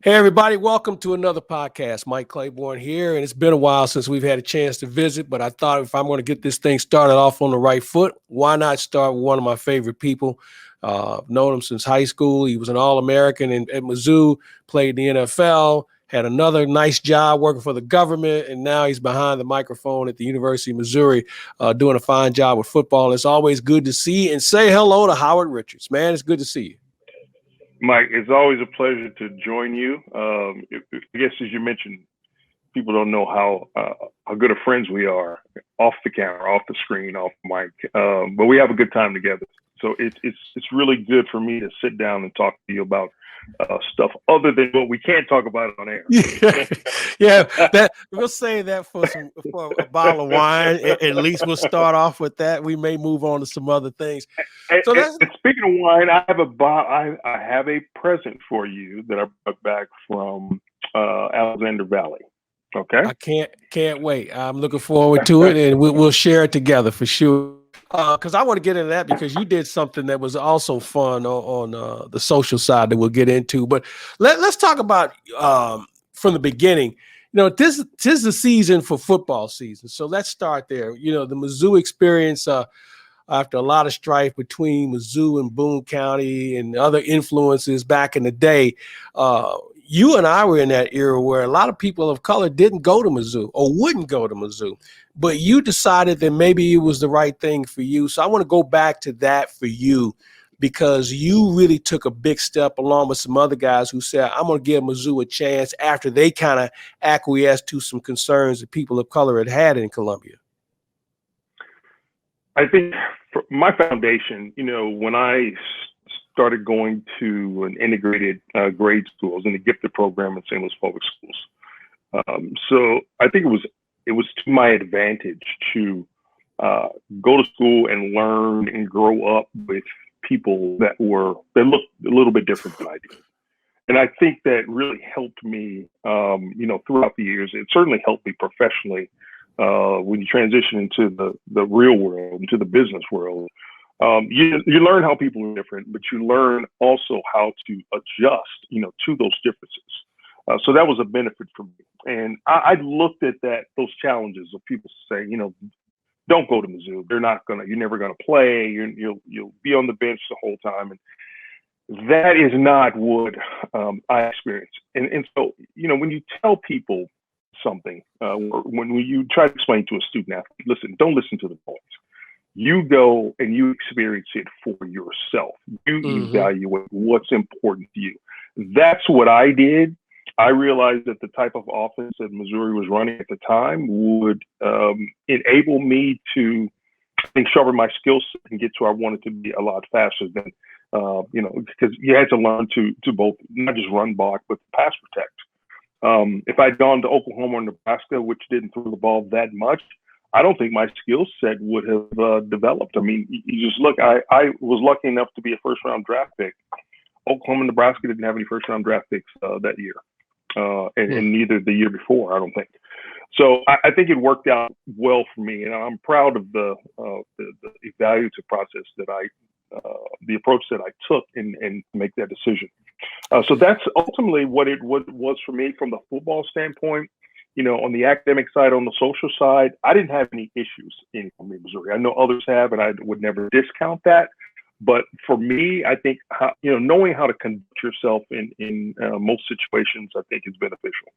Hey, everybody, welcome to another podcast. Mike Claiborne here, and it's been a while since we've had a chance to visit, but I thought if I'm going to get this thing started off on the right foot, why not start with one of my favorite people? I've known him since high school. He was an All-American at Mizzou, played in the NFL, had another nice job working for the government, and now he's behind the microphone at the University of Missouri doing a fine job with football. And it's always good to see and say hello to Howard Richards. Man, it's good to see you. Mike, it's always a pleasure to join you. I guess, as you mentioned, people don't know how good of friends we are off the camera, off the screen, off mic. But we have a good time together. So it's really good for me to sit down and talk to you about stuff other than what we can't talk about on air. Yeah, that we'll save that for a bottle of wine. At least we'll start off with that. We may move on to some other things. So and speaking of wine, I have a present for you that I brought back from Alexander Valley. Okay, I can't wait. I'm looking forward to it, and we'll share it together for sure. Because I want to get into that because you did something that was also fun on the social side that we'll get into. But let's talk about from the beginning. You know, this is the season for football season. So let's start there. You know, the Mizzou experience after a lot of strife between Mizzou and Boone County and other influences back in the day. You and I were in that era where a lot of people of color didn't go to Mizzou or wouldn't go to Mizzou, but you decided that maybe it was the right thing for you. So I want to go back to that for you because you really took a big step along with some other guys who said, I'm going to give Mizzou a chance after they kind of acquiesced to some concerns that people of color had in Columbia. I think for my foundation, you know, when I started going to an integrated grade school, I was in the gifted program at St. Louis Public Schools. So I think it was to my advantage to go to school and learn and grow up with people that looked a little bit different than I did. And I think that really helped me, you know, throughout the years. It certainly helped me professionally when you transition into the real world, into the business world. You learn how people are different, but you learn also how to adjust, you know, to those differences. So that was a benefit for me. And I looked at those challenges of people saying, you know, don't go to Mizzou. You're never gonna play. You'll be on the bench the whole time. And that is not what I experienced. And so, you know, when you tell people something, when you try to explain to a student athlete, listen, don't listen to the noise. You go and you experience it for yourself. You evaluate what's important to you. That's what I did. I realized that the type of offense that Missouri was running at the time would enable me to, I think, sharpen my skill set and get to where I wanted to be a lot faster than, you know, because you had to learn to both not just run block, but pass protect. If I'd gone to Oklahoma or Nebraska, which didn't throw the ball that much, I don't think my skill set would have developed. I mean, you just look, I was lucky enough to be a first round draft pick. Oklahoma and Nebraska didn't have any first round draft picks that year. And neither the year before, I don't think. So I think it worked out well for me. And I'm proud of the evaluative process that the approach that I took and make that decision. So that's ultimately what it was for me from the football standpoint. You know, on the academic side, on the social side, I didn't have any issues in Columbia, Missouri. I know others have, and I would never discount that. But for me, I think, knowing how to conduct yourself in most situations, I think is beneficial.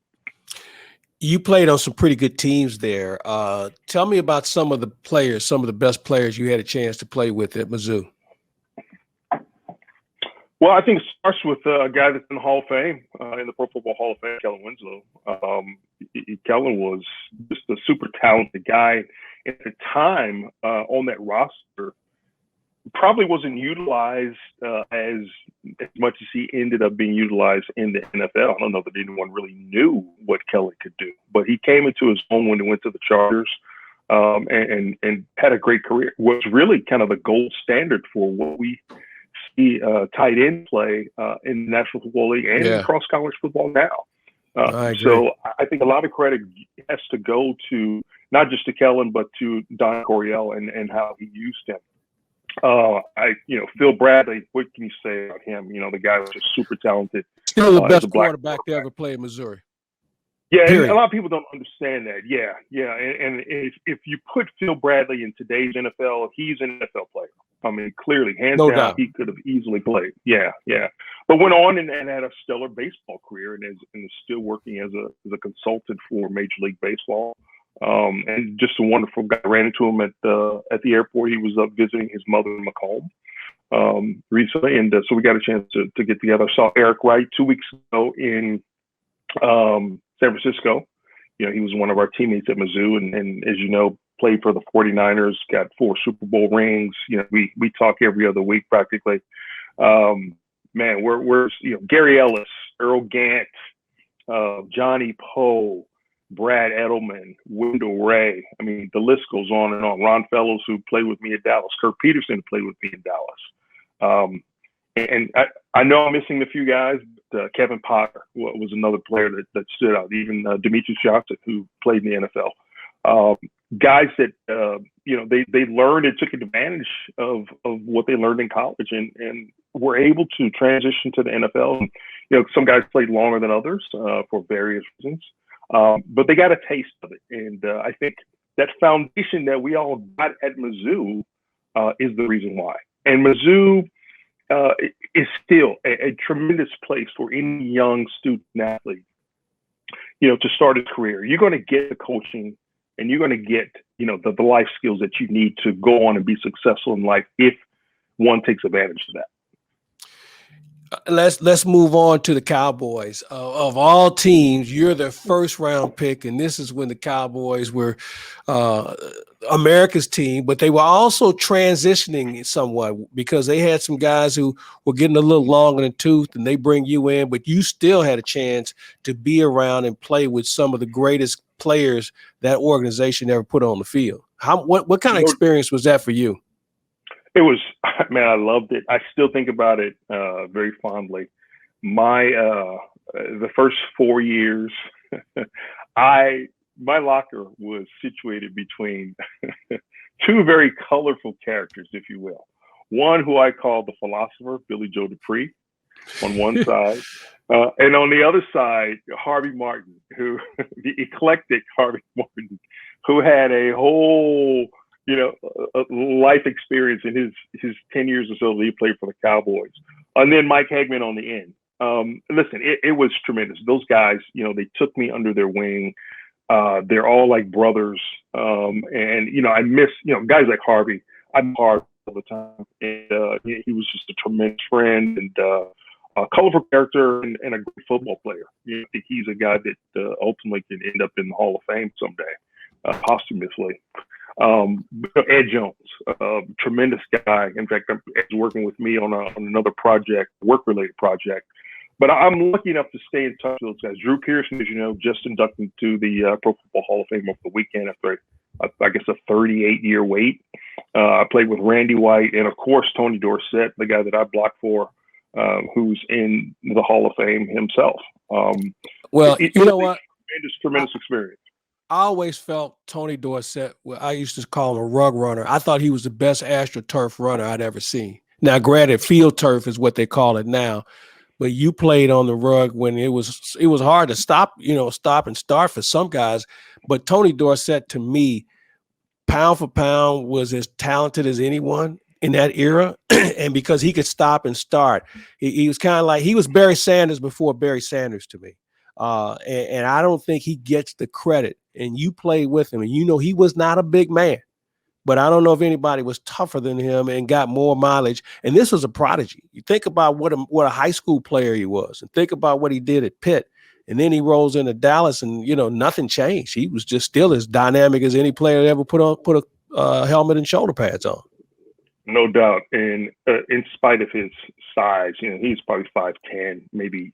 You played on some pretty good teams there. Tell me about some of the best players you had a chance to play with at Mizzou. Well, I think it starts with a guy that's in the Hall of Fame, in the Pro Football Hall of Fame, Kel Winslow. Kellen was just a super talented guy. At the time, on that roster, probably wasn't utilized as much as he ended up being utilized in the NFL. I don't know that anyone really knew what Kelly could do, but he came into his own when he went to the Chargers and had a great career. Was really kind of the gold standard for what we see tight end play in the National Football League and across college football now. So I think a lot of credit has to go to not just to Kellen, but to Don Coryell and how he used him. Phil Bradley, what can you say about him? The guy was just super talented. Still the best as a black quarterback to ever play in Missouri. Yeah, and Period. a lot of people don't understand that. Yeah. And if you put Phil Bradley in today's NFL, he's an NFL player. I mean, clearly, hands No down, doubt. he could have easily played. Yeah. But went on and had a stellar baseball career and is still working as a consultant for Major League Baseball. And just a wonderful guy. I ran into him at the airport. He was up visiting his mother in Macomb recently, and so we got a chance to get together. I saw Eric Wright 2 weeks ago in San Francisco. He was one of our teammates at Mizzou, and as you know, played for the 49ers, got 4 Super Bowl rings. We talk every other week practically. Man, we're Gary Ellis, Earl Gant, Johnny Poe, Brad Edelman, Wendell Ray. I mean, the list goes on and on. Ron Fellows, who played with me at Dallas. Kirk Peterson played with me in Dallas. And I know I'm missing a few guys. But, Kevin Potter was another player that stood out. Even Demetrius Johnson, who played in the NFL. Guys that they learned and took advantage of what they learned in college and were able to transition to the NFL. And, some guys played longer than others for various reasons. But they got a taste of it. And I think that foundation that we all got at Mizzou is the reason why. And Mizzou is still a tremendous place for any young student athlete, to start his career. You're going to get the coaching and you're going to get, the life skills that you need to go on and be successful in life if one takes advantage of that. Let's move on to the Cowboys. Of all teams, you're their first round pick, and this is when the Cowboys were America's team, but they were also transitioning somewhat because they had some guys who were getting a little long in the tooth, and they bring you in, but you still had a chance to be around and play with some of the greatest players that organization ever put on the field. What kind of experience was that for you? It was, man, I loved it. I still think about it very fondly. The first 4 years, my locker was situated between 2 very colorful characters, if you will. One who I call the philosopher, Billy Joe Dupree, on one side, and on the other side, Harvey Martin, the eclectic Harvey Martin, who had a whole life experience in his 10 years or so that he played for the Cowboys. And then Mike Hagman on the end. Listen, it was tremendous. Those guys, they took me under their wing. They're all like brothers. And, I miss, guys like Harvey. I'm hard all the time. And he was just a tremendous friend and a colorful character and a great football player. I think he's a guy that ultimately can end up in the Hall of Fame someday, posthumously. Ed Jones, tremendous guy. In fact, Ed's working with me on another project, work-related project. But I'm lucky enough to stay in touch with those guys. Drew Pearson, as you know, just inducted to the Pro Football Hall of Fame over the weekend after, I guess, a 38-year wait. I played with Randy White and, of course, Tony Dorsett, the guy that I blocked for, who's in the Hall of Fame himself. You know what? Tremendous experience. I always felt Tony Dorsett, I used to call him a rug runner. I thought he was the best AstroTurf runner I'd ever seen. Now, granted, field turf is what they call it now, but you played on the rug when it was hard to stop and start for some guys. But Tony Dorsett, to me, pound for pound, was as talented as anyone in that era. And because he could stop and start, he was kind of like, he was Barry Sanders before Barry Sanders to me. And I don't think he gets the credit. And you played with him, and he was not a big man, but I don't know if anybody was tougher than him and got more mileage. And this was a prodigy. You think about what a high school player he was, and think about what he did at Pitt, and then he rolls into Dallas, and nothing changed. He was just still as dynamic as any player that ever put a helmet and shoulder pads on. No doubt, and in spite of his size, he's probably 5'10", maybe.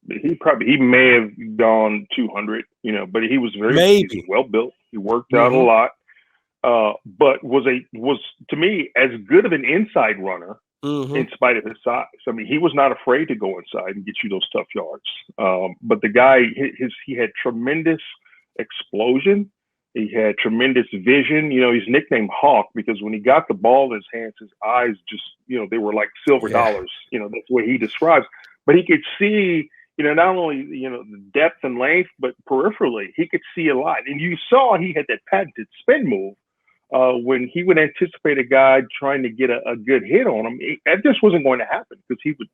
He may have gone 200, but he was very well built. He worked out a lot, but was to me as good of an inside runner in spite of his size. I mean, he was not afraid to go inside and get you those tough yards. But the guy, he had tremendous explosion, He had tremendous vision. He's nicknamed Hawk because when he got the ball in his hands, his eyes just, they were like silver dollars. That's what he describes. But he could see, not only, the depth and length, but peripherally, he could see a lot. And you saw he had that patented spin move when he would anticipate a guy trying to get a good hit on him. That just wasn't going to happen because he would,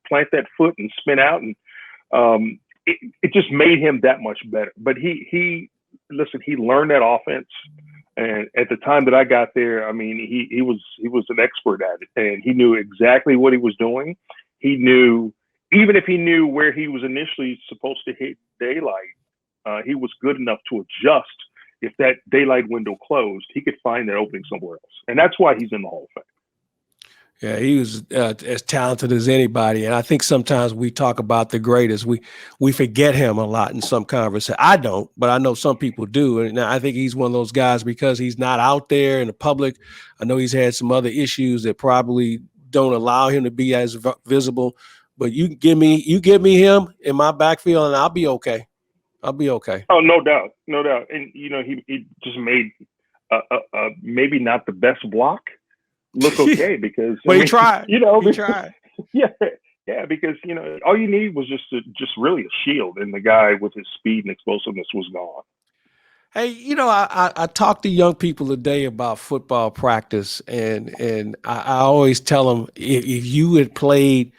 plant that foot and spin out. And it just made him that much better. But he learned that offense, and at the time that I got there, I mean, he was an expert at it, and he knew exactly what he was doing. He knew, even if he knew where he was initially supposed to hit daylight, he was good enough to adjust. If that daylight window closed, he could find that opening somewhere else, and that's why he's in the Hall of Fame. Yeah, he was as talented as anybody. And I think sometimes we talk about the greatest. We forget him a lot in some conversation. I don't, but I know some people do. And I think he's one of those guys because he's not out there in the public. I know he's had some other issues that probably don't allow him to be as visible. But you give me him in my backfield and I'll be okay. I'll be okay. Oh, no doubt. And, he just made maybe not the best block look okay because he tried. He tried. Yeah, because all you need was just really a shield, and the guy with his speed and explosiveness was gone. Hey, I talk to young people today about football practice, and I always tell them if you had played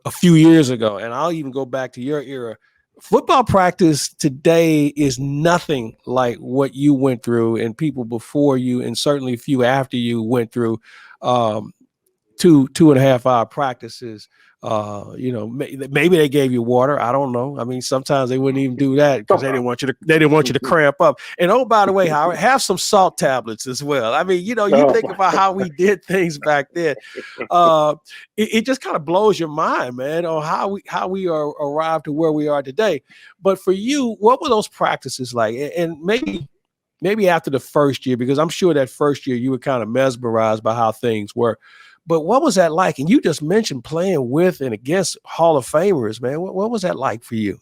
a few years ago, and I'll even go back to your era, football practice today is nothing like what you went through and people before you, and certainly a few after you went through 2.5 hour practices. Maybe they gave you water. I don't know. I mean, sometimes they wouldn't even do that because they didn't want you to cramp up. And oh, by the way, Howard, have some salt tablets as well. I mean, you think about how we did things back then. It just kind of blows your mind, man, on how we are arrived to where we are today. But for you, what were those practices like? And maybe after the first year, because I'm sure that first year you were kind of mesmerized by how things were. But what was that like? And you just mentioned playing with and against Hall of Famers, man. What was that like for you?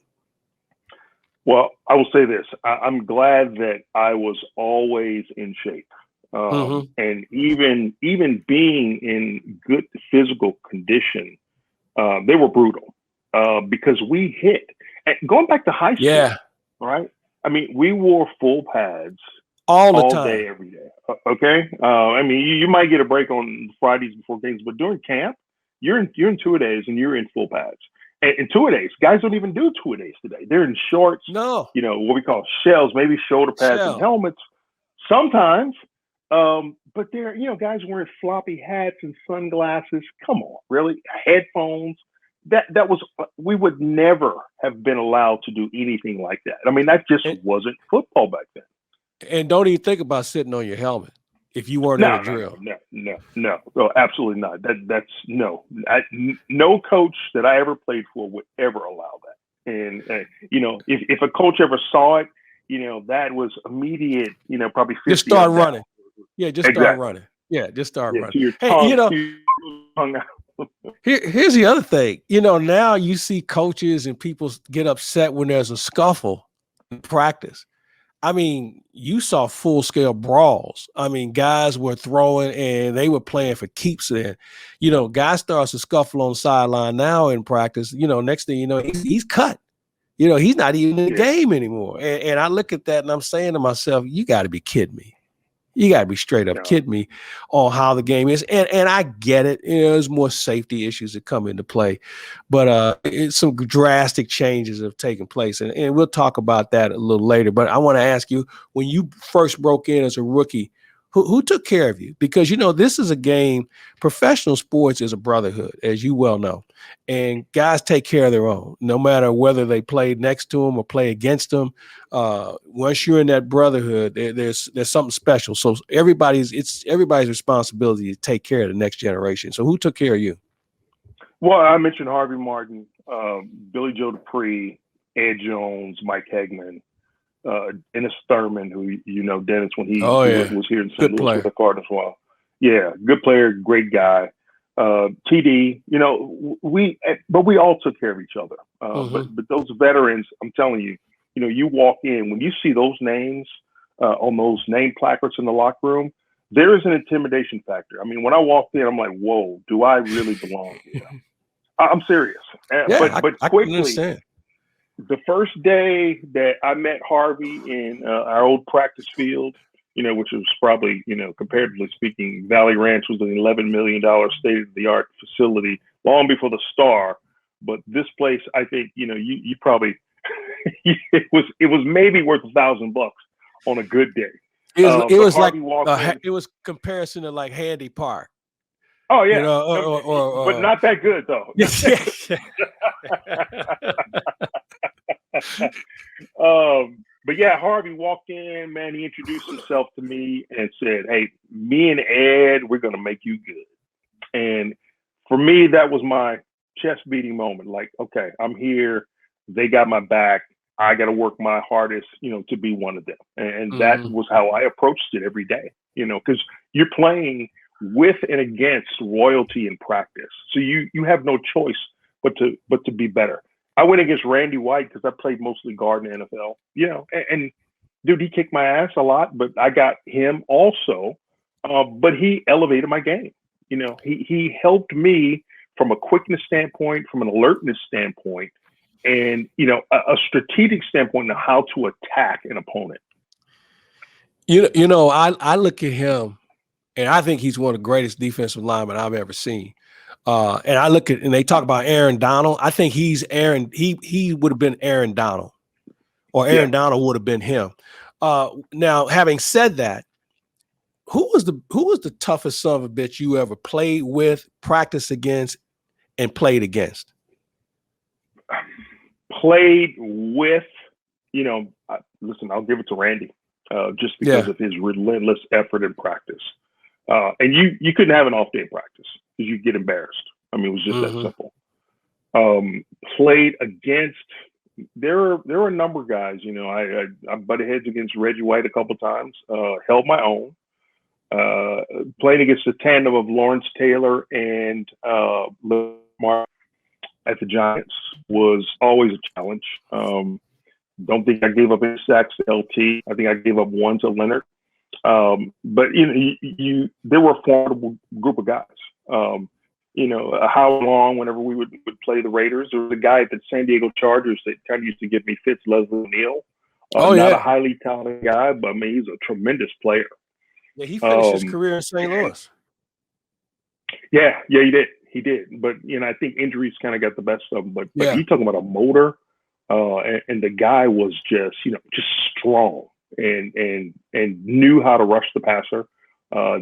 Well, I will say this. I'm glad that I was always in shape. And even being in good physical condition, they were brutal because we hit. And going back to high school, right? I mean, we wore full pads all day, every day. Okay. I mean, you might get a break on Fridays before games, but during camp, you're in two-a-days and you're in full pads. And two-a-days, guys don't even do two-a-days today. They're in shorts. No. What we call shells, maybe shoulder pads and helmets. Sometimes, but they're guys wearing floppy hats and sunglasses. Come on, really? Headphones. That was, we would never have been allowed to do anything like that. I mean, that just wasn't football back then. And don't even think about sitting on your helmet if you weren't in a drill. No, absolutely not. That's no. No coach that I ever played for would ever allow that. And if a coach ever saw it, that was immediate. Probably 50 just start running. Yeah, just start running. Yeah, just start running. Here's the other thing. Now you see coaches and people get upset when there's a scuffle in practice. I mean, you saw full-scale brawls. I mean, guys were throwing and they were playing for keeps then. Guy starts to scuffle on the sideline now in practice. Next thing you know, he's cut. He's not even in the game anymore. And I look at that and I'm saying to myself, you got to be kidding me. You got to be straight up kidding me on how the game is. And I get it. There's more safety issues that come into play. But some drastic changes have taken place. And we'll talk about that a little later. But I want to ask you, when you first broke in as a rookie, who took care of you? Because, this is a game. Professional sports is a brotherhood, as you well know. And guys take care of their own, no matter whether they play next to them or play against them. Once you're in that brotherhood, there's something special. So everybody's responsibility to take care of the next generation. So who took care of you? Well, I mentioned Harvey Martin, Billy Joe Dupree, Ed Jones, Mike Hegman, Dennis Thurman, who Dennis when he was here in St. Louis with the Cardinals. Well, yeah, good player, great guy. TD, but we all took care of each other. But those veterans, I'm telling you, you walk in when you see those names on those name placards in the locker room, there is an intimidation factor. I mean, when I walked in, I'm like, whoa, do I really belong here? I'm serious. But quickly, the first day that I met Harvey in our old practice field, which was probably, comparatively speaking, Valley Ranch was an $11 million state-of-the-art facility long before the Star. But this place, I think, you probably, it was maybe worth $1,000 on a good day. It was like it was comparison to like Handy Park. Oh yeah, but not that good though. But yeah, Harvey walked in, man. He introduced himself to me and said, "Hey, me and Ed, we're gonna make you good." And for me, that was my chest beating moment. Like, okay, I'm here. They got my back. I got to work my hardest, to be one of them. And that was how I approached it every day, because you're playing with and against royalty in practice. So you have no choice but to be better. I went against Randy White because I played mostly guard in the NFL, and dude, he kicked my ass a lot, but I got him also. But he elevated my game. He helped me from a quickness standpoint, from an alertness standpoint, and a strategic standpoint on how to attack an opponent. I look at him, and I think he's one of the greatest defensive linemen I've ever seen. And I look at, and they talk about Aaron Donald. I think he's Aaron. He would have been Aaron Donald, or Aaron Donald would have been him. Now, having said that, who was the toughest son of a bitch you ever played with, practiced against, and played against? Played with, listen, I'll give it to Randy, just because of his relentless effort in practice. And you couldn't have an off day in practice because you'd get embarrassed. I mean, it was just that simple. Played against, there were a number of guys, I butted heads against Reggie White a couple times, held my own. Playing against the tandem of Lawrence Taylor and Lamar at the Giants was always a challenge. Don't think I gave up any sacks to LT. I think I gave up one to Leonard. But there were a formidable group of guys. How long, whenever we would play the Raiders, there was a guy at the San Diego Chargers that kind of used to give me fits, Leslie O'Neal. Not a highly talented guy, but I mean, he's a tremendous player. Yeah, he finished his career in St. Louis. Yeah, he did. But I think injuries kind of got the best of him. But he's talking about a motor, and the guy was just strong and knew how to rush the passer,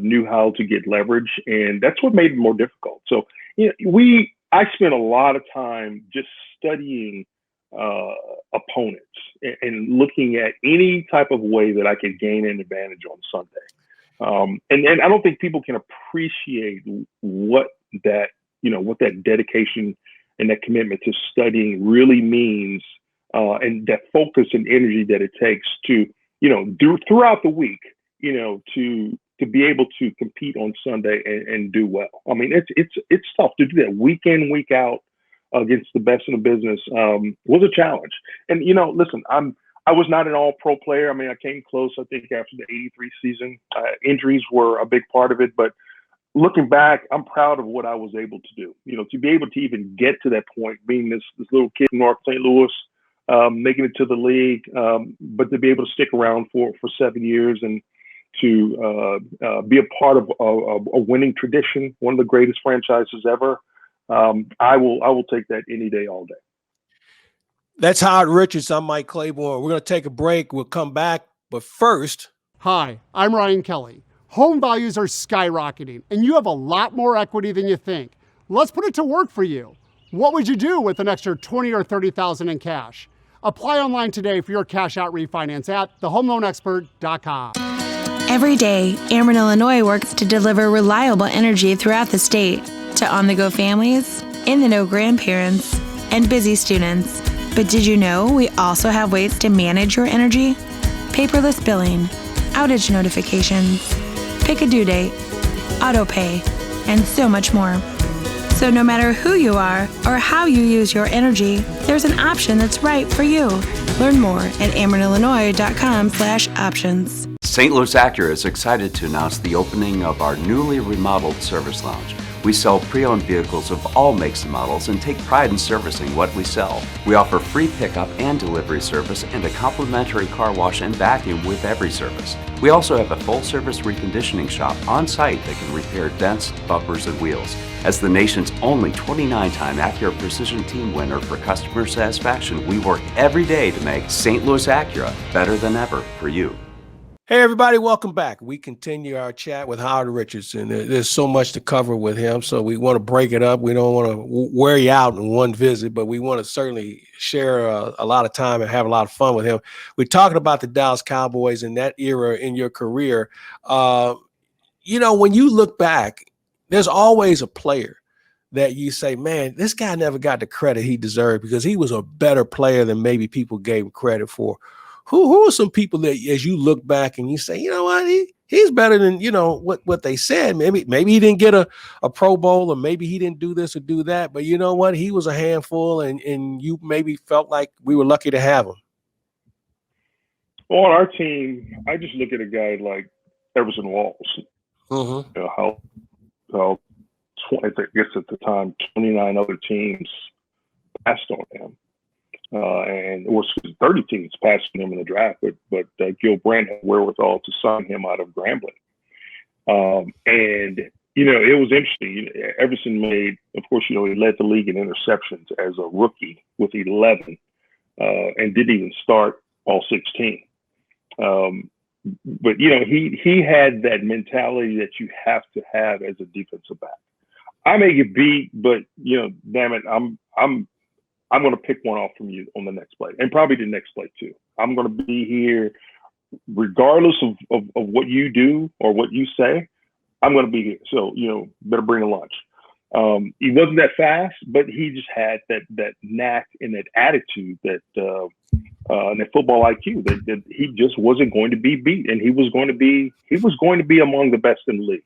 knew how to get leverage, and that's what made it more difficult. So I spent a lot of time just studying opponents and looking at any type of way that I could gain an advantage on Sunday. And I don't think people can appreciate what that dedication and that commitment to studying really means, and that focus and energy that it takes to, do throughout the week, to be able to compete on Sunday and do well. I mean, it's tough to do that week in, week out against the best in the business. Was a challenge. And, listen, I was not an all-pro player. I mean, I came close, I think, after the 83 season. Injuries were a big part of it. But looking back, I'm proud of what I was able to do. To be able to even get to that point, being this little kid in North St. Louis, making it to the league, but to be able to stick around for 7 years and to be a part of a winning tradition, one of the greatest franchises ever. I will take that any day, all day. That's Howard Richards. I'm Mike Claiborne. We're going to take a break. We'll come back. But first. Hi, I'm Ryan Kelly. Home values are skyrocketing, and you have a lot more equity than you think. Let's put it to work for you. What would you do with an extra $20,000 or $30,000 in cash? Apply online today for your cash out refinance at thehomeloanexpert.com. Every day, Ameren, Illinois works to deliver reliable energy throughout the state to on-the-go families, in-the-know grandparents, and busy students. But did you know we also have ways to manage your energy? Paperless billing, outage notifications, pick a due date, auto pay, and so much more. So no matter who you are or how you use your energy, there's an option that's right for you. Learn more at AmerinIllinois.com/options. St. Louis Acura is excited to announce the opening of our newly remodeled service lounge. We sell pre-owned vehicles of all makes and models and take pride in servicing what we sell. We offer free pickup and delivery service and a complimentary car wash and vacuum with every service. We also have a full-service reconditioning shop on site that can repair dents, bumpers, and wheels. As the nation's only 29-time Acura Precision Team winner for customer satisfaction, we work every day to make St. Louis Acura better than ever for you. Hey, everybody, welcome back. We continue our chat with Howard Richardson. There's so much to cover with him, so we want to break it up. We don't want to wear you out in one visit, but we want to certainly share a lot of time and have a lot of fun with him. We're talking about the Dallas Cowboys in that era in your career. When you look back, there's always a player that you say, man, this guy never got the credit he deserved because he was a better player than maybe people gave him credit for. Who are some people that, as you look back and you say, you know what, he's better than what they said. Maybe he didn't get a Pro Bowl, or maybe he didn't do this or do that, but you know what, he was a handful, and you maybe felt like we were lucky to have him. Well, on our team, I just look at a guy like Everson Walls. Mm-hmm. How I guess at the time 29 other teams passed on him. And it was 30 teams passing him in the draft, but Gil Brandt had wherewithal to sign him out of Grambling. And it was interesting. Everson made, of course, he led the league in interceptions as a rookie with 11, and didn't even start all 16. But he had that mentality that you have to have as a defensive back. I may get beat, but damn it, I'm going to pick one off from you on the next play, and probably the next play too. I'm going to be here regardless of what you do or what you say. I'm going to be here. So, better bring a lunch. He wasn't that fast, but he just had that knack and that attitude and that football IQ that he just wasn't going to be beat. And he was going to be among the best in the league.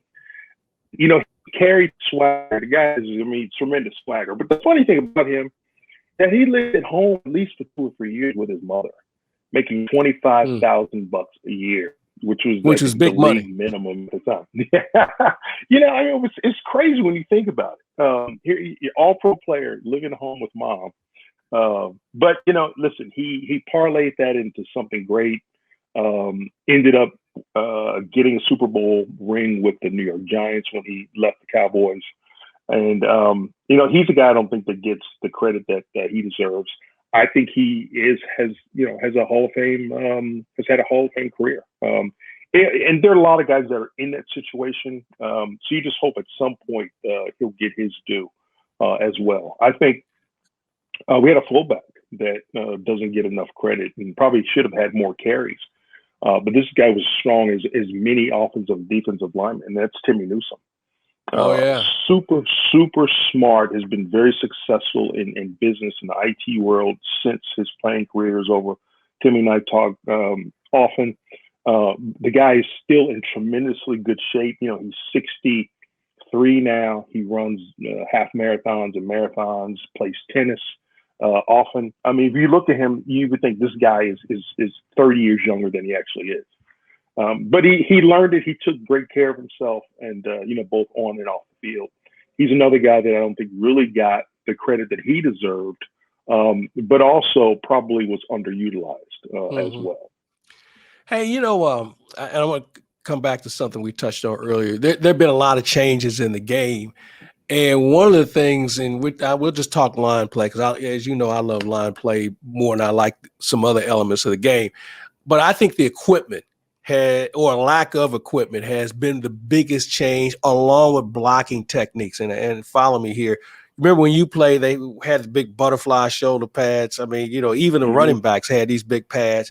He carried swagger. The guy is, tremendous swagger. But the funny thing about him, that he lived at home at least for 2 or 3 years with his mother, making $25,000 a year, which was big money minimum at the time. It's crazy when you think about it. Here, all-pro player living at home with mom, but listen, he parlayed that into something great. Ended up getting a Super Bowl ring with the New York Giants when he left the Cowboys. And, he's a guy I don't think that gets the credit that he deserves. I think he has a Hall of Fame, has had a Hall of Fame career. And there are a lot of guys that are in that situation. So you just hope at some point he'll get his due as well. I think we had a fullback that doesn't get enough credit and probably should have had more carries. But this guy was strong as many offensive and defensive linemen, and that's Timmy Newsome. Super, super smart, has been very successful in business in the IT world since his playing career is over. Timmy and I talk often. The guy is still in tremendously good shape. He's 63 now. He runs half marathons and marathons, plays tennis often. If you look at him, you would think this guy is 30 years younger than he actually is. But he learned it. He took great care of himself, and both on and off the field. He's another guy that I don't think really got the credit that he deserved, but also probably was underutilized as well. Hey, and I want to come back to something we touched on earlier. There have been a lot of changes in the game, and one of the things, and I will just talk line play because, as you know, I love line play more than I like some other elements of the game. But I think the equipment or lack of equipment has been the biggest change, along with blocking techniques. And follow me here. Remember when you played, they had the big butterfly shoulder pads. Even the running backs had these big pads.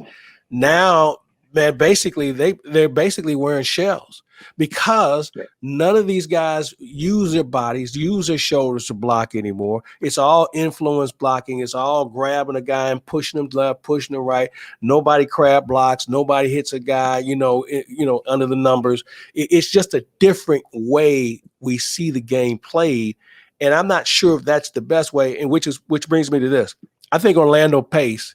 Now, man, basically they're basically wearing shells because none of these guys use their bodies, use their shoulders to block anymore. It's all influence blocking. It's all grabbing a guy and pushing him left, pushing him right. Nobody crab blocks. Nobody hits a guy, under the numbers. It's just a different way we see the game played. And I'm not sure if that's the best way, and which brings me to this. I think Orlando Pace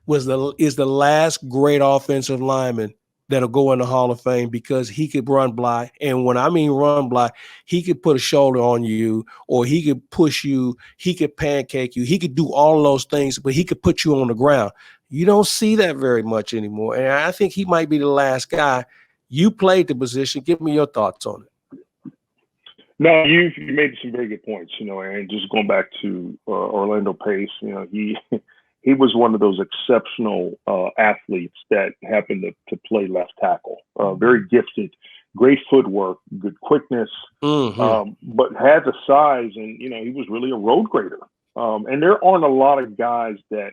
is the last great offensive lineman that'll go in the Hall of Fame because he could run block. And when I mean run block, he could put a shoulder on you, or he could push you, he could pancake you, he could do all of those things, but he could put you on the ground. You don't see that very much anymore. And I think he might be the last guy. You played the position. Give me your thoughts on it. No, you made some very good points, and just going back to Orlando Pace, he was one of those exceptional athletes that happened to play left tackle. Very gifted, great footwork, good quickness, but had the size, and he was really a road grader. And there aren't a lot of guys that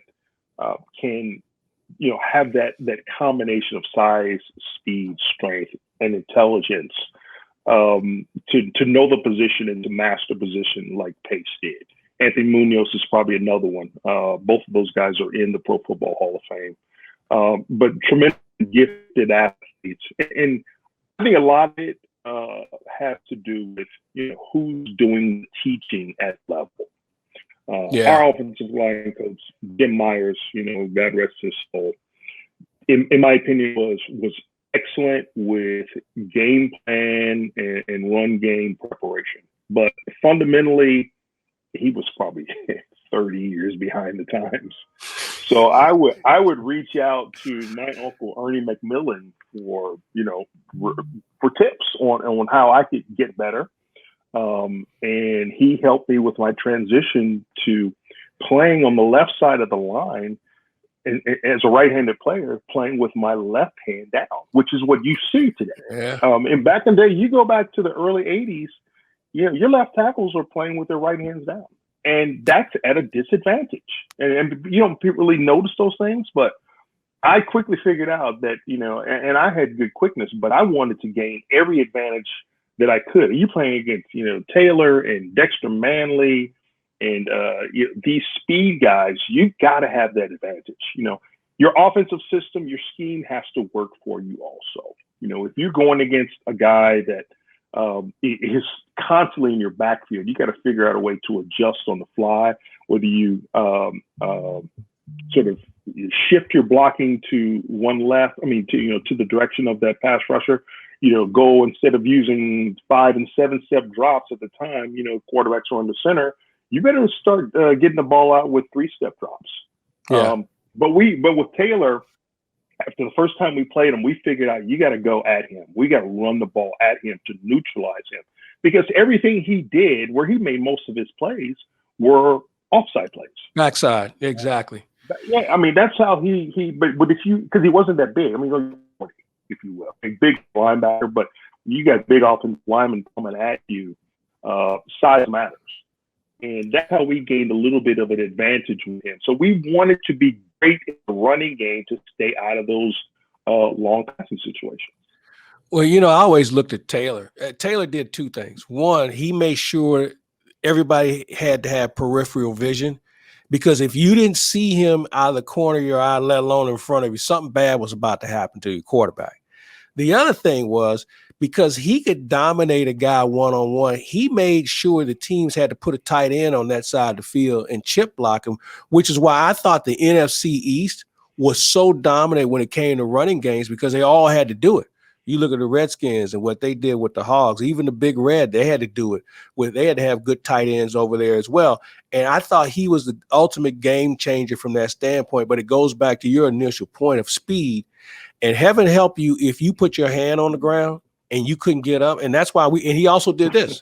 can, have that combination of size, speed, strength, and intelligence to know the position and to master position like Pace did. Anthony Munoz is probably another one. Both of those guys are in the Pro Football Hall of Fame. But tremendous gifted athletes. And I think a lot of it has to do with, who's doing the teaching at level. Our offensive line coach, Jim Myers, God rest his soul, in my opinion, was excellent with game plan and run game preparation. But fundamentally, he was probably 30 years behind the times. So I would reach out to my uncle Ernie McMillan for tips on how I could get better. And he helped me with my transition to playing on the left side of the line and as a right-handed player, playing with my left hand down, which is what you see today. Yeah. And back in the day, you go back to the early 80s, your left tackles are playing with their right hands down, and that's at a disadvantage. And you don't really notice those things, but I quickly figured out that, and I had good quickness, but I wanted to gain every advantage that I could. You playing against, Taylor and Dexter Manley and these speed guys, you got to have that advantage. Your offensive system, your scheme has to work for you also. If you're going against a guy that is constantly in your backfield, you got to figure out a way to adjust on the fly, whether you sort of shift your blocking to to the direction of that pass rusher, go instead of using 5 and 7 step drops at the time, quarterbacks are on the center, you better start getting the ball out with 3-step drops. Yeah. But with Taylor, after the first time we played him, we figured out you got to go at him. We got to run the ball at him to neutralize him, because everything he did, where he made most of his plays, were offside plays. Backside, exactly. Yeah, that's how but if because he wasn't that big, if you will, a big linebacker, but you got big offensive linemen coming at you, size matters. And that's how we gained a little bit of an advantage with him. So we wanted to be great in the running game to stay out of those long passing situations. Well, I always looked at Taylor. Taylor did two things. One, he made sure everybody had to have peripheral vision, because if you didn't see him out of the corner of your eye, let alone in front of you, something bad was about to happen to your quarterback. The other thing was, because he could dominate a guy one-on-one, he made sure the teams had to put a tight end on that side of the field and chip block him, which is why I thought the NFC East was so dominant when it came to running games, because they all had to do it. You look at the Redskins and what they did with the Hogs, even the Big Red, they had to do it. They had to have good tight ends over there as well. And I thought he was the ultimate game changer from that standpoint, but it goes back to your initial point of speed. And heaven help you if you put your hand on the ground and you couldn't get up. And that's why and he also did this.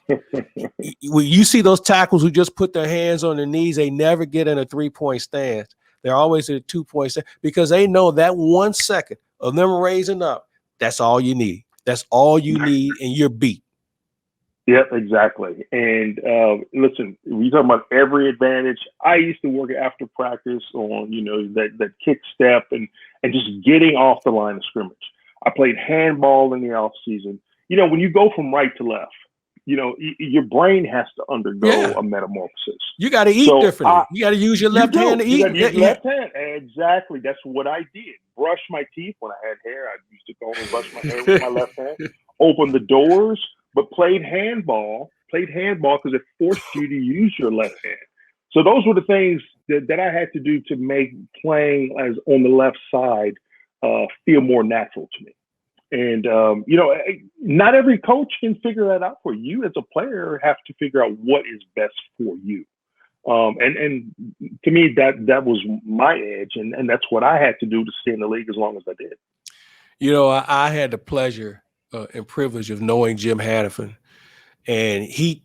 When you see those tackles who just put their hands on their knees, they never get in a 3-point stance. They're always at a 2-point stance, because they know that 1 second of them raising up, that's all you need. That's all you need, and you're beat. Yep, exactly. And listen, we talking about every advantage. I used to work after practice on, that kick step and just getting off the line of scrimmage. I played handball in the off season. When you go from right to left, your brain has to undergo a metamorphosis. You got to eat differently. You got to use your left hand to eat. You got to use left hand. Exactly. That's what I did. Brush my teeth when I had hair. I used to go and brush my hair with my left hand. Open the doors, but played handball played handball because it forced you to use your left hand. So those were the things that I had to do to make playing as on the left side feel more natural to me. And, not every coach can figure that out for you. As a player, have to figure out what is best for you. And to me, that was my edge. And that's what I had to do to stay in the league as long as I did. I had the pleasure and privilege of knowing Jim Hannafin. And he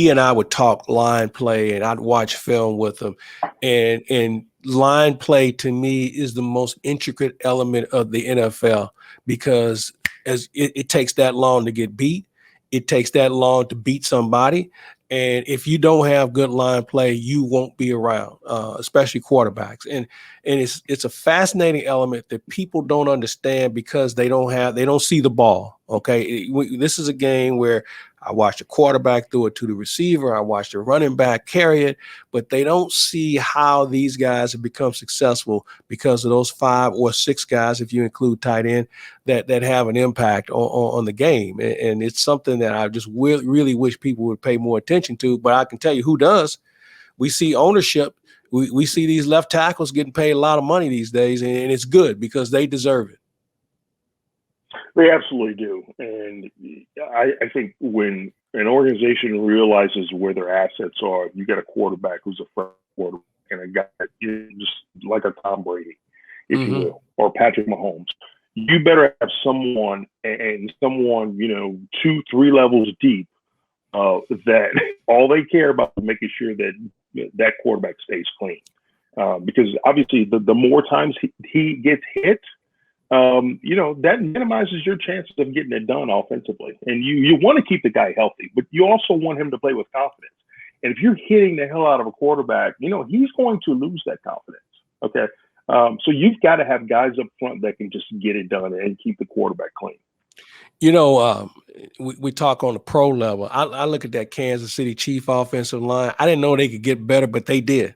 and I would talk line play, and I'd watch film with him. And line play to me is the most intricate element of the NFL, because as it takes that long to get beat, it takes that long to beat somebody. And if you don't have good line play, you won't be around, especially quarterbacks. And it's a fascinating element that people don't understand because they don't see the ball. Okay, this is a game where I watched a quarterback throw it to the receiver. I watched a running back carry it, but they don't see how these guys have become successful because of those 5 or 6 guys, if you include tight end, that have an impact on the game. And it's something that I just really wish people would pay more attention to. But I can tell you who does. We see ownership. We see these left tackles getting paid a lot of money these days, and it's good because they deserve it. They absolutely do. And I think when an organization realizes where their assets are, you got a quarterback who's a fresh quarterback and a guy just like a Tom Brady, if you will, or Patrick Mahomes. You better have someone 2-3 levels deep that all they care about is making sure that quarterback stays clean. Because obviously the more times he gets hit, that minimizes your chances of getting it done offensively. And you want to keep the guy healthy, but you also want him to play with confidence. And if you're hitting the hell out of a quarterback, he's going to lose that confidence. Okay. So you've got to have guys up front that can just get it done and keep the quarterback clean. We talk on the pro level. I look at that Kansas City Chief offensive line. I didn't know they could get better, but they did.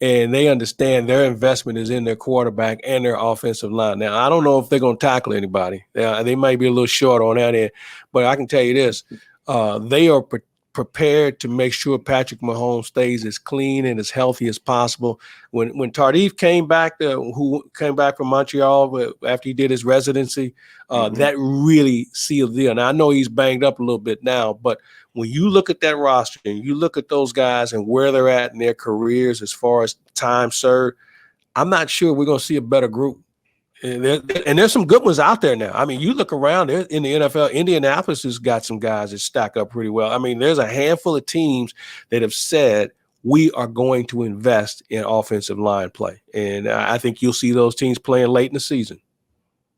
And they understand their investment is in their quarterback and their offensive line. Now, I don't know if they're going to tackle anybody. They might be a little short on that end, but I can tell you this. They are prepared to make sure Patrick Mahomes stays as clean and as healthy as possible. When Tardif came back, who came back from Montreal after he did his residency, that really sealed the deal. Now, I know he's banged up a little bit now, but when you look at that roster and you look at those guys and where they're at in their careers as far as time served, I'm not sure we're going to see a better group. And there's some good ones out there now. I mean, you look around in the NFL, Indianapolis has got some guys that stack up pretty well. I mean, there's a handful of teams that have said we are going to invest in offensive line play. And I think you'll see those teams playing late in the season.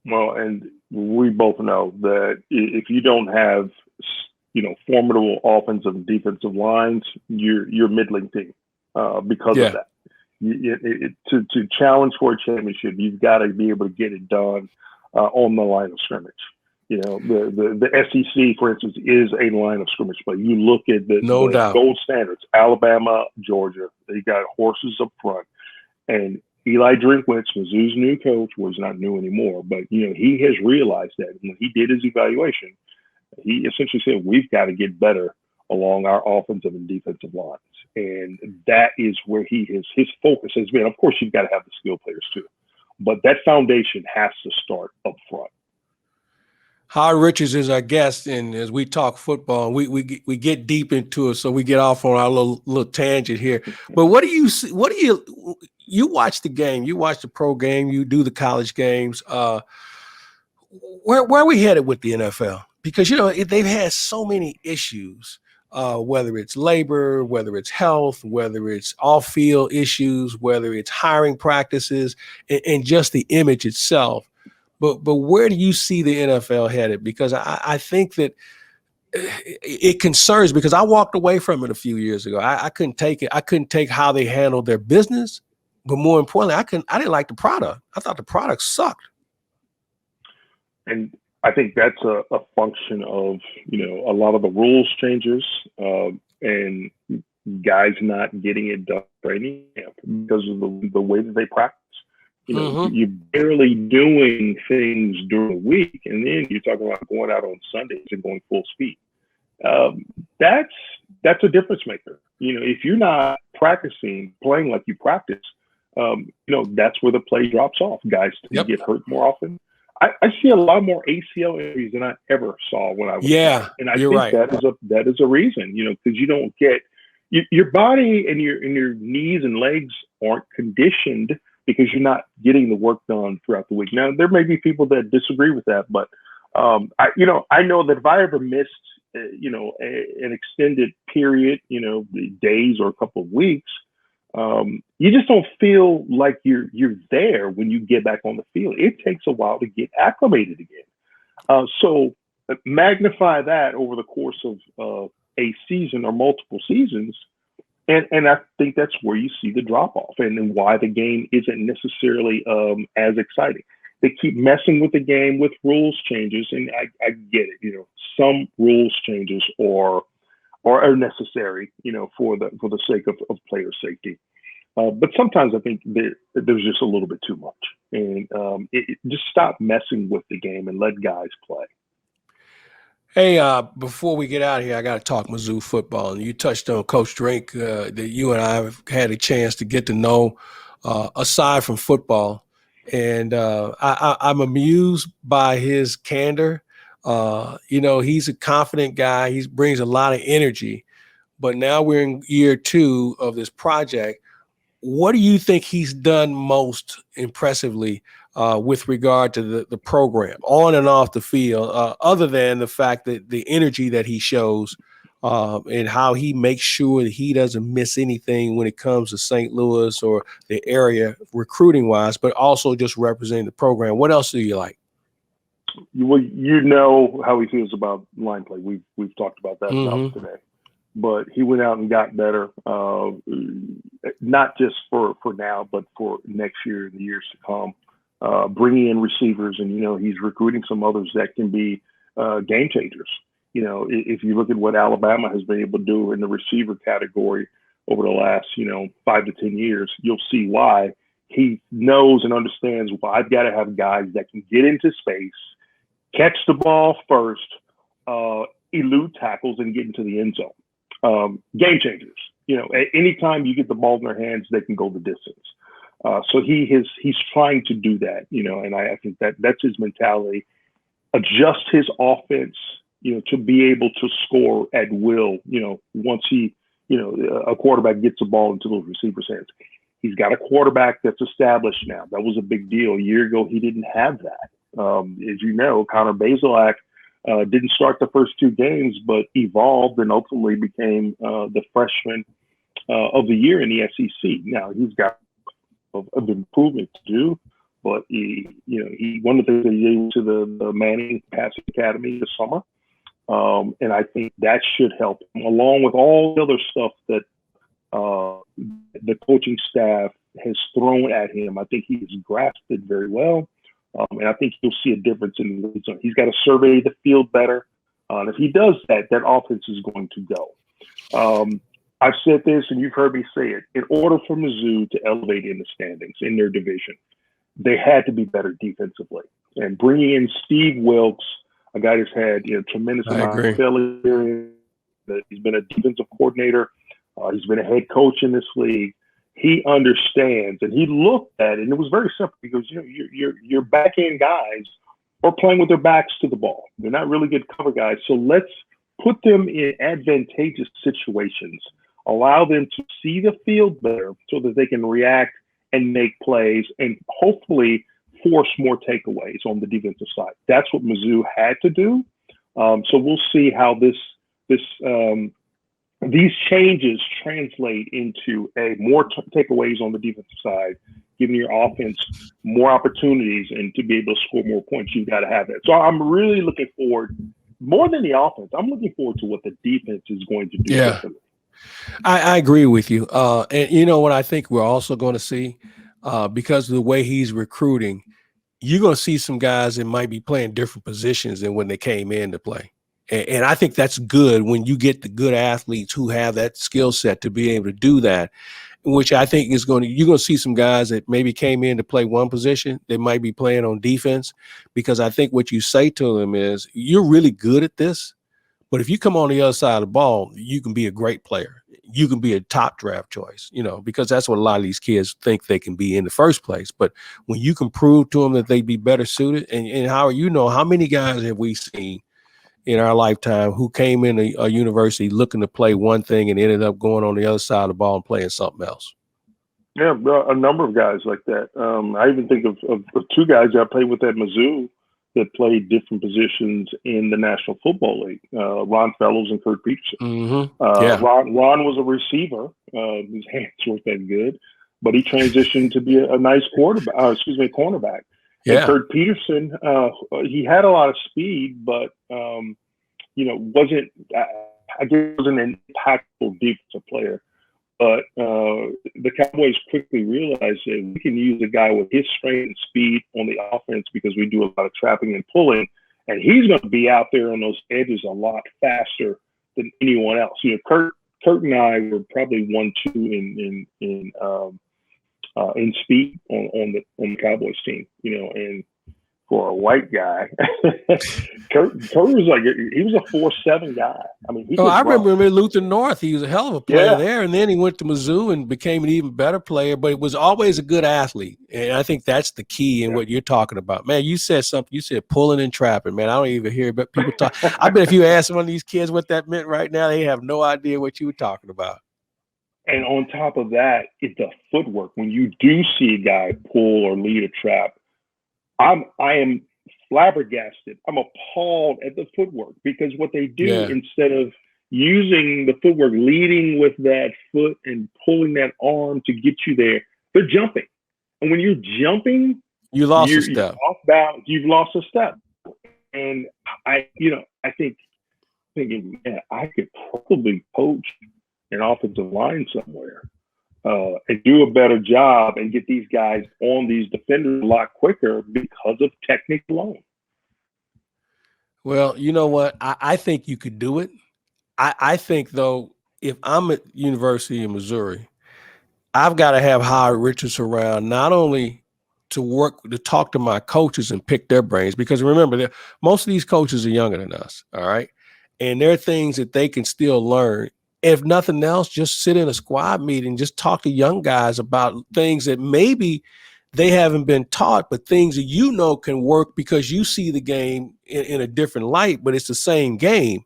Well, and we both know that if you don't have formidable offensive and defensive lines, you're middling team because of that. To challenge for a championship, you've got to be able to get it done on the line of scrimmage. The SEC, for instance, is a line of scrimmage play. You look at the gold standards, Alabama, Georgia, they got horses up front. And Eli Drinkwitz, Mizzou's new coach, was not new anymore, but he has realized that when he did his evaluation, he essentially said, we've got to get better along our offensive and defensive lines. And that is where his focus has been. Of course, you've got to have the skill players too, but that foundation has to start up front. Howard Richards is our guest, and as we talk football, we get deep into it, so we get off on our little tangent here. But what do you see? You watch the game, you watch the pro game, you do the college games. Where are we headed with the NFL? Because they've had so many issues. Whether it's labor, whether it's health, whether it's off-field issues, whether it's hiring practices, and just the image itself. But where do you see the NFL headed? Because I think that it concerns, because I walked away from it a few years ago. I couldn't take it. I couldn't take how they handled their business. But more importantly, I didn't like the product. I thought the product sucked. And I think that's a function of, a lot of the rules changes and guys not getting it done training camp because of the way that they practice. You're barely doing things during the week, and then you're talking about going out on Sundays and going full speed. that's a difference maker. If you're not practicing playing like you practice, that's where the play drops off. Guys get hurt more often. I see a lot more ACL injuries than I ever saw when I was young. And I think right. that is a reason, because you don't get your body and your knees and legs aren't conditioned because you're not getting the work done throughout the week. Now, there may be people that disagree with that, but I know that if I ever missed an extended period, days or a couple of weeks, you just don't feel like you're there when you get back on the field. It takes a while to get acclimated again. So magnify that over the course of a season or multiple seasons, and I think that's where you see the drop off, and then why the game isn't necessarily as exciting. They keep messing with the game with rules changes, and I get it. Some rules changes are necessary, for the sake of player safety. But sometimes I think there's just a little bit too much, and just stop messing with the game and let guys play. Hey, before we get out of here, I got to talk Mizzou football. And you touched on Coach Drink that you and I have had a chance to get to know aside from football. And I'm amused by his candor. He's a confident guy. He brings a lot of energy. But now we're in year 2 of this project. What do you think he's done most impressively with regard to the program on and off the field, other than the fact that the energy that he shows and how he makes sure that he doesn't miss anything when it comes to St. Louis or the area recruiting wise, but also just representing the program? What else do you like? Well, you know how he feels about line play. We've talked about that enough today. But he went out and got better, not just for now, but for next year and the years to come. Bringing in receivers, and he's recruiting some others that can be game changers. If you look at what Alabama has been able to do in the receiver category over the last 5 to 10 years, you'll see why. He knows and understands, well, I've got to have guys that can get into space, catch the ball first, elude tackles, and get into the end zone. Game changers. At any time you get the ball in their hands, they can go the distance. So he's trying to do that, and I think that's his mentality. Adjust his offense, to be able to score at will, once a quarterback gets the ball into those receivers' hands. He's got a quarterback that's established now. That was a big deal. A year ago, he didn't have that. As you know, Connor Bazelak didn't start the first 2 games, but evolved and ultimately became the freshman of the year in the SEC. Now he's got of improvement to do, but he one of the things he gave to the Manning Passing Academy this summer, and I think that should help him, along with all the other stuff that the coaching staff has thrown at him. I think he's grasped it very well. And I think you'll see a difference in the zone. He's got to survey the field better. And if he does that, that offense is going to go. I've said this, and you've heard me say it. In order for Mizzou to elevate in the standings in their division, they had to be better defensively. And bringing in Steve Wilkes, a guy that's had tremendous amount of failure. He's been a defensive coordinator. He's been a head coach in this league. He understands, and he looked at it, and it was very simple because your back end guys are playing with their backs to the ball. They're not really good cover guys, so let's put them in advantageous situations, allow them to see the field better so that they can react and make plays, and hopefully force more takeaways on the defensive side. That's what Mizzou had to do. So we'll see how these changes translate into more takeaways on the defensive side, giving your offense more opportunities, and to be able to score more points, you've got to have that. So I'm really looking forward, more than the offense, I'm looking forward to what the defense is going to do. Yeah, I agree with you. And you know what I think we're also going to see, because of the way he's recruiting, you're going to see some guys that might be playing different positions than when they came in to play. And I think that's good when you get the good athletes who have that skill set to be able to do that, which I think you're going to see some guys that maybe came in to play one position. They might be playing on defense, because I think what you say to them is, you're really good at this, But if you come on the other side of the ball, you can be a great player. You can be a top draft choice, because that's what a lot of these kids think they can be in the first place. But when you can prove to them that they'd be better suited, and how how many guys have we seen in our lifetime who came in a university looking to play one thing and ended up going on the other side of the ball and playing something else? Yeah, a number of guys like that. I even think of two guys I played with at Mizzou that played different positions in the National Football League. Ron Fallows and Kurt Peterson. Mm-hmm. Yeah. Ron was a receiver. His hands weren't that good, but he transitioned to be a nice cornerback. Yeah. And Kurt Peterson, he had a lot of speed, but wasn't an impactful defensive player. But the Cowboys quickly realized that we can use a guy with his strength and speed on the offense because we do a lot of trapping and pulling, and he's going to be out there on those edges a lot faster than anyone else. Kurt and I were probably 1-2 in speed on the Cowboys team. And for a white guy, Kurt was he was a 4.7 guy. I mean, I remember him at Luther North. He was a hell of a player there, and then he went to Mizzou and became an even better player. But it was always a good athlete, and I think that's the key in what you're talking about, man. You said something. You said pulling and trapping, man. I don't even hear people talk. I bet if you ask one of these kids what that meant right now, they have no idea what you were talking about. And on top of that, it's the footwork. When you do see a guy pull or lead a trap, I am flabbergasted. I'm appalled at the footwork, because what they do, instead of using the footwork, leading with that foot and pulling that arm to get you there, they're jumping. And when you're jumping, you lost a step. You're off balance. You've lost a step. And I thinking, man, I could probably coach an offensive line somewhere. And do a better job and get these guys on these defenders a lot quicker because of technique alone. Well, you know what? I think you could do it. I think, though, if I'm at University of Missouri, I've got to have Howard Richards around, not only to talk to my coaches and pick their brains, because remember, most of these coaches are younger than us, all right? And there are things that they can still learn. If nothing else, just sit in a squad meeting, just talk to young guys about things that maybe they haven't been taught, but things that can work because you see the game in a different light, but it's the same game.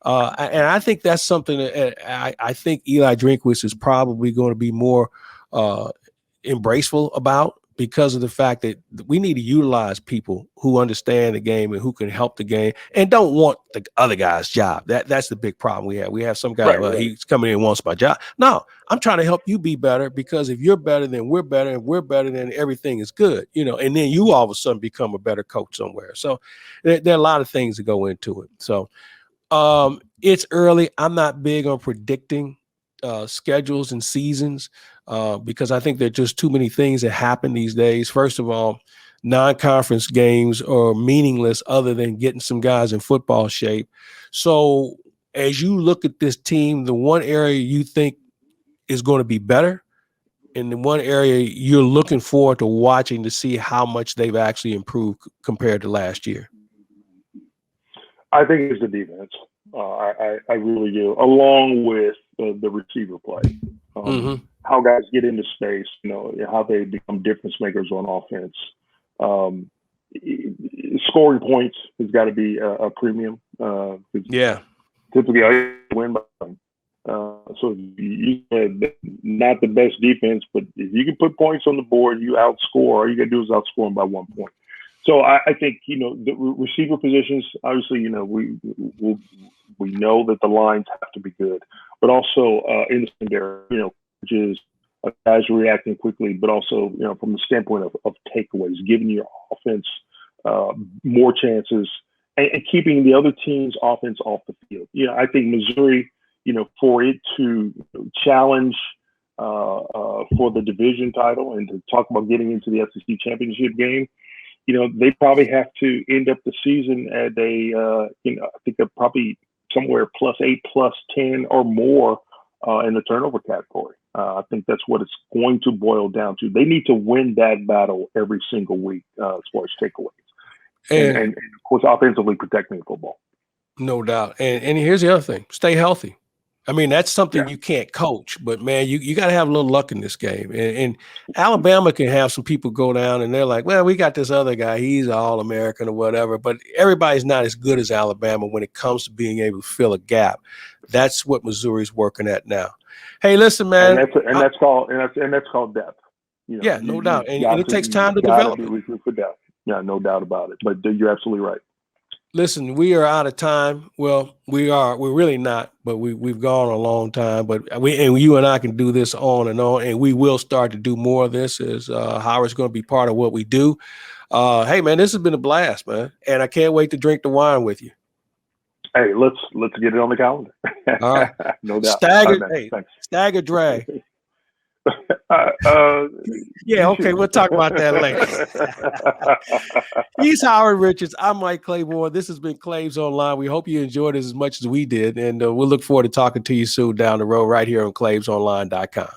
And I think that's something that I think Eli Drinkwitz is probably going to be more embraceful about, because of the fact that we need to utilize people who understand the game and who can help the game and don't want the other guy's job. That's the big problem we have. We have some guy, he's coming in and wants my job. No, I'm trying to help you be better, because if you're better, then we're better, and we're better, then everything is good, and then you all of a sudden become a better coach somewhere. So there are a lot of things that go into it. So it's early. I'm not big on predicting schedules and seasons, because I think there are just too many things that happen these days. First of all, non-conference games are meaningless other than getting some guys in football shape. So as you look at this team, the one area you think is going to be better, and the one area you're looking forward to watching to see how much they've actually improved compared to last year? I think it's the defense. I really do, along with the receiver play. How guys get into space, how they become difference makers on offense. Scoring points has got to be a premium. Typically, I win by them. So you not the best defense, but if you can put points on the board, you outscore. All you got to do is outscore them by 1 point. So I think, the receiver positions, obviously, we know that the lines have to be good, but also in the secondary, which is guys reacting quickly, but also, from the standpoint of takeaways, giving your offense more chances and keeping the other team's offense off the field. I think Missouri, for it to challenge for the division title and to talk about getting into the SEC championship game, they probably have to end up the season at I think they're probably somewhere +8, +10 or more in the turnover category. I think that's what it's going to boil down to. They need to win that battle every single week as far as takeaways. And of course, offensively protecting the football. No doubt. And here's the other thing: stay healthy. I mean, that's something Yeah. you can't coach, but man, you got to have a little luck in this game. And Alabama can have some people go down and they're like, well, we got this other guy. He's an All-American or whatever, but everybody's not as good as Alabama when it comes to being able to fill a gap. That's what Missouri's working at now. Hey, listen, man. That's called depth. You know, yeah, no doubt. And it takes you time to gotta develop be it. recruited for depth. Yeah, no doubt about it. But you're absolutely right. Listen, we are out of time. Well, we're really not, but we've gone a long time. But you and I can do this on, and we will start to do more of this as Howard's going to be part of what we do. Hey, man, this has been a blast, man, and I can't wait to drink the wine with you. Hey, let's get it on the calendar. All right, no doubt. Stagger drag. Yeah, okay, we'll talk about that later. He's Howard Richards. I'm Mike Claiborne. This has been Claibs Online. We hope you enjoyed it as much as we did, and we'll look forward to talking to you soon down the road right here on claibsonline.com.